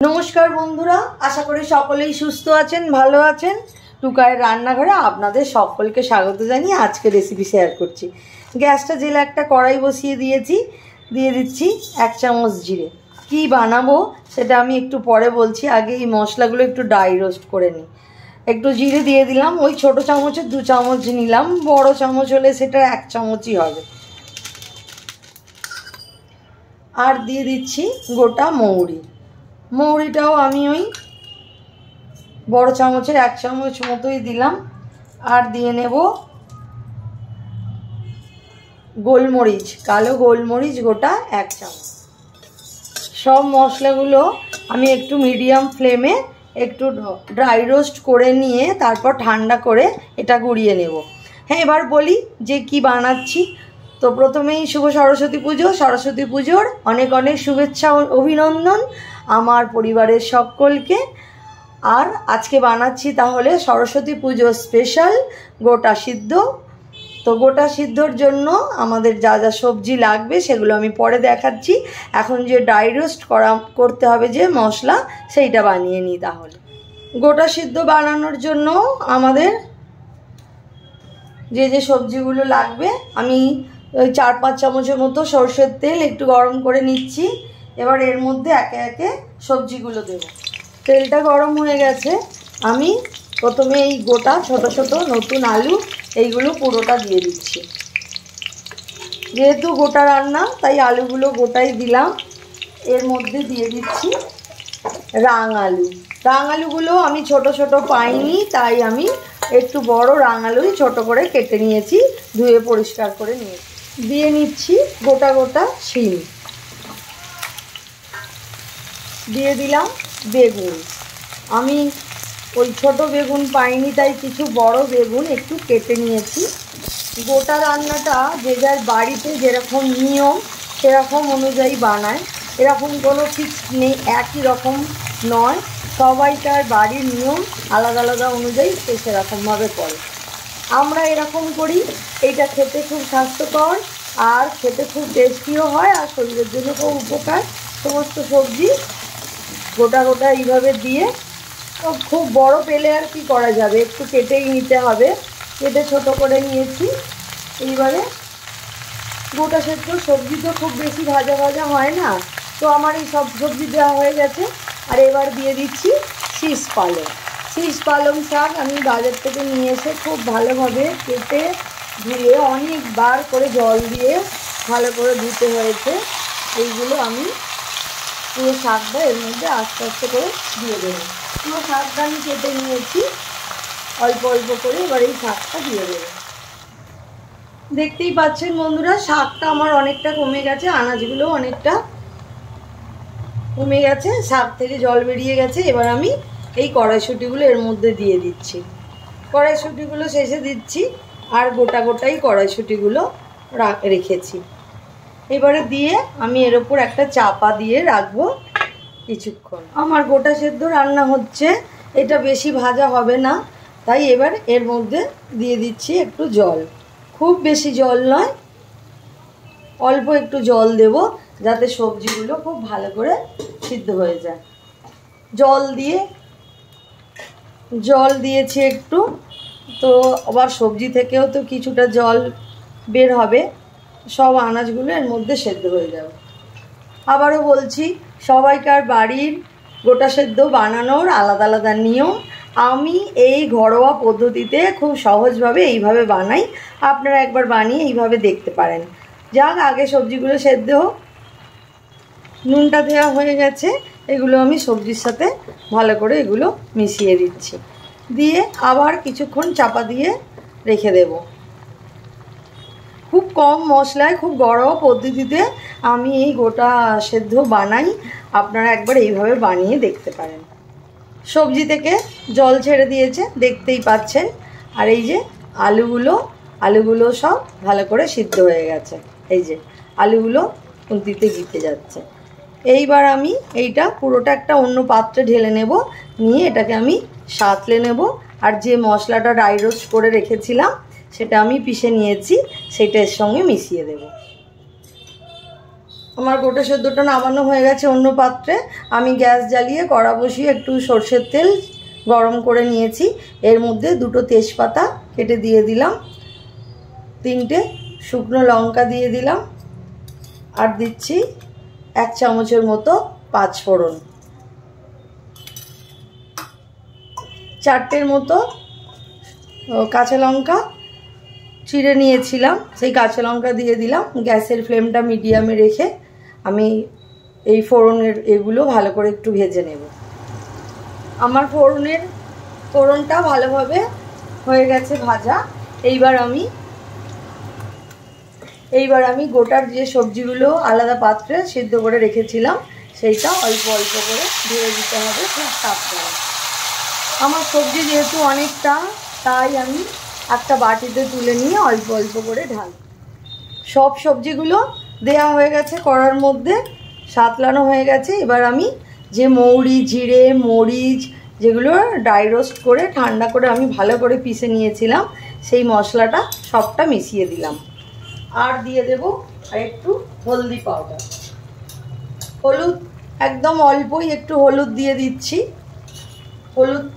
নমস্কার বন্ধুরা, আশা করি সকলেই সুস্থ আছেন, ভালো আছেন। টুকায়ের রান্নাঘরে আপনাদের সকলকে স্বাগত জানিয়ে আজকে রেসিপি শেয়ার করছি। গ্যাসটা জেলে একটা কড়াই বসিয়ে দিয়েছি, দিয়ে দিচ্ছি 1 চামচ জিরে। কি বানাবো সেটা আমি একটু পরে বলছি, আগে এই মশলাগুলো একটু ড্রাই রোস্ট করে নিই। একটু জিরে দিয়ে দিলাম, ওই ছোটো চামচের 2 চামচ নিলাম, বড় চামচ হলে সেটা 1 চামচই হবে। আর দিয়ে দিচ্ছি গোটা মৌরি। মৌরিটাও আমি ওই বড় চামচের 1 চামচ মতোই দিলাম। আর দিয়ে নেব গোলমরিচ, কালো গোলমরিচ গোটা 1 চামচ। সব মশলাগুলো আমি একটু মিডিয়াম ফ্লেমে একটু ড্রাই রোস্ট করে নিয়ে তারপর ঠান্ডা করে এটা গুঁড়িয়ে নেব। হ্যাঁ, এবার বলি যে কি বানাচ্ছি। তো প্রথমেই শুভ সরস্বতী পুজো। সরস্বতী পুজোর অনেক অনেক শুভেচ্ছা, অভিনন্দন আমার পরিবারের সকলকে। আর আজকে বানাচ্ছি তাহলে সরস্বতী পুজো স্পেশাল গোটা সিদ্ধ। তো গোটা সিদ্ধর জন্য আমাদের যা যা সবজি লাগবে সেগুলো আমি পরে দেখাচ্ছি। এখন যে ড্রাই রোস্ট করতে হবে যে মশলা, সেইটা বানিয়ে নিই। তাহলে গোটা সিদ্ধ বানানোর জন্য আমাদের যে যে সবজিগুলো লাগবে, আমি ওই 4-5 চামচের মতো সরষের তেল একটু গরম করে নিচ্ছি। এবার এর মধ্যে একে একে সবজিগুলো দেব। তেলটা গরম হয়ে গেছে, আমি প্রথমে এই গোটা ছোট ছোট নতুন আলু এইগুলো পুরোটা দিয়ে দিচ্ছি। যেহেতু গোটা রান্না তাই আলুগুলো গোটাই দিলাম। এর মধ্যে দিয়ে দিচ্ছি রাঙ আলু। রাঙ আলুগুলো আমি ছোট ছোট পাইনি, তাই আমি একটু বড় রাঙ আলুই ছোট করে কেটে নিয়েছি, ধুয়ে পরিষ্কার করে নিয়েছি। দিয়ে নিচ্ছি গোটা গোটা শিম। দিয়ে দিলাম বেগুন। আমি ওই ছোট বেগুন পাইনি তাই কিছু বড় বেগুন একটু কেটে নিয়েছি। গোটা রান্নাটা যে যার বাড়িতে যেরকম নিয়ম সেরকম অনুযায়ী বানায়, এরকম কোনো ফিক্স নেই, একই রকম নয়। সবাইকার বাড়ির নিয়ম আলাদা আলাদা অনুযায়ী সে সেরকমভাবে করে। আমরা এরকম করি। এইটা খেতে খুব স্বাস্থ্যকর আর খেতে খুব টেস্টিও হয়, আর শরীরের জন্য খুব উপকার। সমস্ত সবজি গোটা গোটা এইভাবে দিয়ে, খুব বড় পেলে আর কি করা যাবে, একটু কেটেই নিতে হবে। কেটে ছোট করে নিয়েছি। এইবারে গোটা সেদ্ধ সবজি তো খুব বেশি ভাজা ভাজা হয় না, তো আমার এই সব সবজি দেওয়া হয়ে গেছে। আর এবার দিয়ে দিচ্ছি শীষ পালং। শীষ পালং শাক আমি বাজার থেকে নিয়ে এসে খুব ভালোভাবে কেটে ধুয়ে অনেকবার করে জল দিয়ে ভালো করে ধুতে হয়েছে। এইগুলো আমি পুরো শাকটা এর মধ্যে আস্তে আস্তে করে দিয়ে দেবো। পুরো শাকটা আমি কেটে নিয়েছি অল্প অল্প করে। এবার এই শাকটা দিয়ে দেবো। দেখতেই পাচ্ছেন বন্ধুরা, শাকটা আমার অনেকটা কমে গেছে, আনাজগুলো অনেকটা কমে গেছে, শাক থেকে জল বেরিয়ে গেছে। এবার আমি এই কড়াইশুঁটিগুলো এর মধ্যে দিয়ে দিচ্ছি। কড়াইশুঁটিগুলো শেষে দিচ্ছি, আর গোটা গোটাই কড়াইশুঁটিগুলো রেখেছি। এবারে দিয়ে আমি এর ওপর একটা চাপা দিয়ে রাখবো কিছুক্ষণ। আমার গোটা সেদ্ধ রান্না হচ্ছে, এটা বেশি ভাজা হবে না, তাই এবার এর মধ্যে দিয়ে দিচ্ছি একটু জল। খুব বেশি জল নয়, অল্প একটু জল দেব যাতে সবজিগুলো খুব ভালো করে সিদ্ধ হয়ে যায়। জল দিয়েছি একটু, তো আবার সবজি থেকেও তো কিছুটা জল বের হবে, সব আনাজগুলো এর মধ্যে সেদ্ধ হয়ে যাবে। আবারও বলছি, সবাইকার বাড়ির গোটা সেদ্ধ বানানোর আলাদা আলাদা নিয়ম। আমি এই ঘরোয়া পদ্ধতিতে খুব সহজভাবে এইভাবে বানাই, আপনারা একবার বানিয়ে এইভাবে দেখতে পারেন। যাক, আগে সবজিগুলো সেদ্ধ হোক। নুনটা দেওয়া হয়ে গেছে, এগুলো আমি সবজির সাথে ভালো করে এগুলো মিশিয়ে দিচ্ছি। দিয়ে আবার কিছুক্ষণ চাপা দিয়ে রেখে দেব। খুব কম মশলায় খুব ঘরোয়া পদ্ধতিতে আমি এই গোটা সেদ্ধ বানাই, আপনারা একবার এইভাবে বানিয়ে দেখতে পারেন। সবজি থেকে জল ছেড়ে দিয়েছে, দেখতেই পাচ্ছেন। আর এই যে আলুগুলো সব ভালো করে সিদ্ধ হয়ে গেছে। এই যে আলুগুলো খুন্তিতে গিতে যাচ্ছে। এইবার আমি এইটা পুরোটা একটা অন্য পাত্রে ঢেলে নেব, নিয়ে এটাকে আমি সাঁতলে নেব। আর যে মশলাটা ড্রাই রোস্ট করে রেখেছিলাম সেটা আমি পিষে নিয়েছি, সেটা এর সঙ্গে মিশিয়ে দেব। আমার গোটা সেদ্ধটা নামানো হয়ে গেছে অন্য পাত্রে। আমি গ্যাস জ্বালিয়ে কড়া বসিয়ে একটু সর্ষের তেল গরম করে নিয়েছি। এর মধ্যে দুটো তেজপাতা কেটে দিয়ে দিলাম, 3টে শুকনো লঙ্কা দিয়ে দিলাম, আর দিচ্ছি 1 চামচের মতো পাঁচফোড়ন, 4টের মতো কাঁচা লঙ্কা চিড়ে নিয়েছিলাম, সেই কাঁচা লঙ্কা দিয়ে দিলাম। গ্যাসের ফ্লেমটা মিডিয়ামে রেখে আমি এই এগুলো ভালো করে একটু ভেজে নেব। আমার ফোড়নটা ভালোভাবে হয়ে গেছে ভাজা। এইবার আমি গোটার যে সবজিগুলো আলাদা পাত্রে সিদ্ধ করে রেখেছিলাম সেইটা অল্প অল্প করে ঢেলে দিতে হবে খুব সাবধানে। আমার সবজি যেহেতু অনেকটা, তাই আমি একটা বাটিতে তুলে নিয়ে অল্প অল্প করে ঢাল। সব সবজিগুলো দেয়া হয়ে গেছে, কড়ার মধ্যে সাতলানো হয়ে গেছে। এবার আমি যে মৌরি, জিরে, মরিচ যেগুলো ড্রাই রোস্ট করে ঠান্ডা করে আমি ভালো করে পিষে নিয়েছিলাম, সেই মশলাটা সবটা মিশিয়ে দিলাম। আর দিয়ে দেব একটু হলদি পাউডার, হলুদ একদম অল্পই একটু হলুদ দিয়ে দিচ্ছি।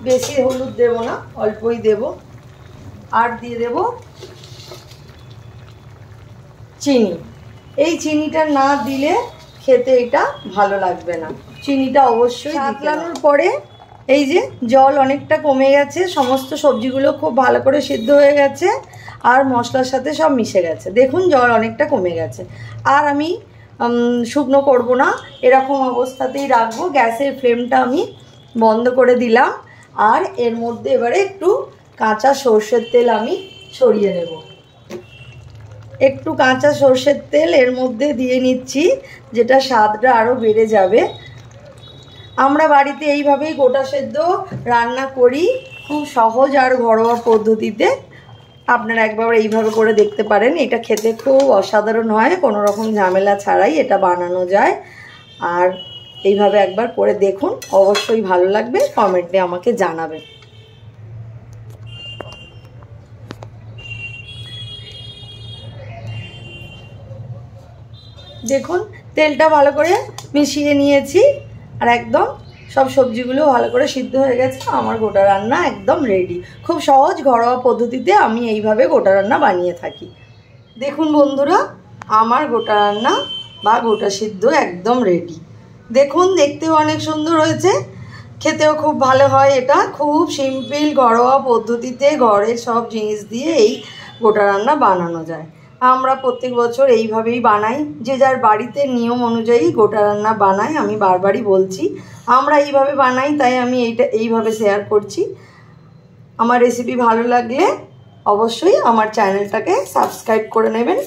বেশি হলুদ দেব না, অল্পই দেব। আর দিয়ে দেব চিনি। এই চিনিটা না দিলে খেতে এটা ভালো লাগবে না, চিনিটা অবশ্যই। সাতলানোর পরে এই যে জল অনেকটা কমে গেছে, সমস্ত সবজিগুলো খুব ভালো করে সিদ্ধ হয়ে গেছে আর মশলার সাথে সব মিশে গেছে। দেখুন জল অনেকটা কমে গেছে। আর আমি শুকনো করব না, এরকম অবস্থাতেই রাখবো। গ্যাসের ফ্লেমটা আমি বন্ধ করে দিলাম। আর এর মধ্যে এবারে একটু কাঁচা সর্ষের তেল আমি ছড়িয়ে নেব। একটু কাঁচা সর্ষের তেল এর মধ্যে দিয়ে নিচ্ছি, যেটা স্বাদটা আরও বেড়ে যাবে। আমরা বাড়িতে এইভাবেই গোটা সেদ্ধ রান্না করি, খুব সহজ আর ঘরোয়া পদ্ধতিতে। আপনারা একবার এইভাবে করে দেখতে পারেন। এটা খেতে খুব অসাধারণ হয়, কোনো রকম ঝামেলা ছাড়াই এটা বানানো যায়। আর এইভাবে একবার করে দেখুন, অবশ্যই ভালো লাগবে, কমেন্টে আমাকে জানাবেন। দেখুন তেলটা ভালো করে মিশিয়ে নিয়েছি আর একদম সব সবজিগুলো ভালো করে সিদ্ধ হয়ে গেছে। আমার গোটা রান্না একদম রেডি। খুব সহজ ঘরোয়া পদ্ধতিতে আমি এইভাবে গোটা রান্না বানিয়ে থাকি। দেখুন বন্ধুরা, আমার গোটা রান্না বা গোটা সিদ্ধ একদম রেডি। দেখুন দেখতেও অনেক সুন্দর হয়েছে, খেতেও খুব ভালো হয়। এটা খুব সিম্পল ঘরোয়া পদ্ধতিতে ঘরের সব জিনিস দিয়ে এই গোটা রান্না বানানো যায়। আমরা প্রত্যেক বছর এইভাবেই বানাই, যে যার বাড়িতে নিয়ম অনুযায়ী গোটা রান্না বানাই। আমি বারবারই বলছি আমরা এইভাবে বানাই, তাই আমি এইভাবে শেয়ার করছি। আমার রেসিপি ভালো লাগলে অবশ্যই আমার চ্যানেলটাকে সাবস্ক্রাইব করে নেবেন,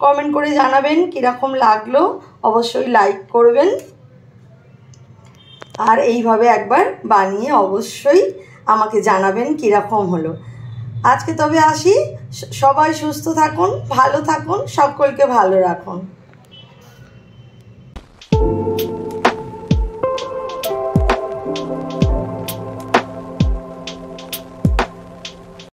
কমেন্ট করে জানাবেন কীরকম লাগলো, অবশ্যই লাইক করবেন। আর এইভাবে একবার বানিয়ে অবশ্যই আমাকে জানাবেন কীরকম হলো। আজকে তবে আসি, সবাই সুস্থ থাকুন, ভালো থাকুন, সকলকে ভালো রাখুন।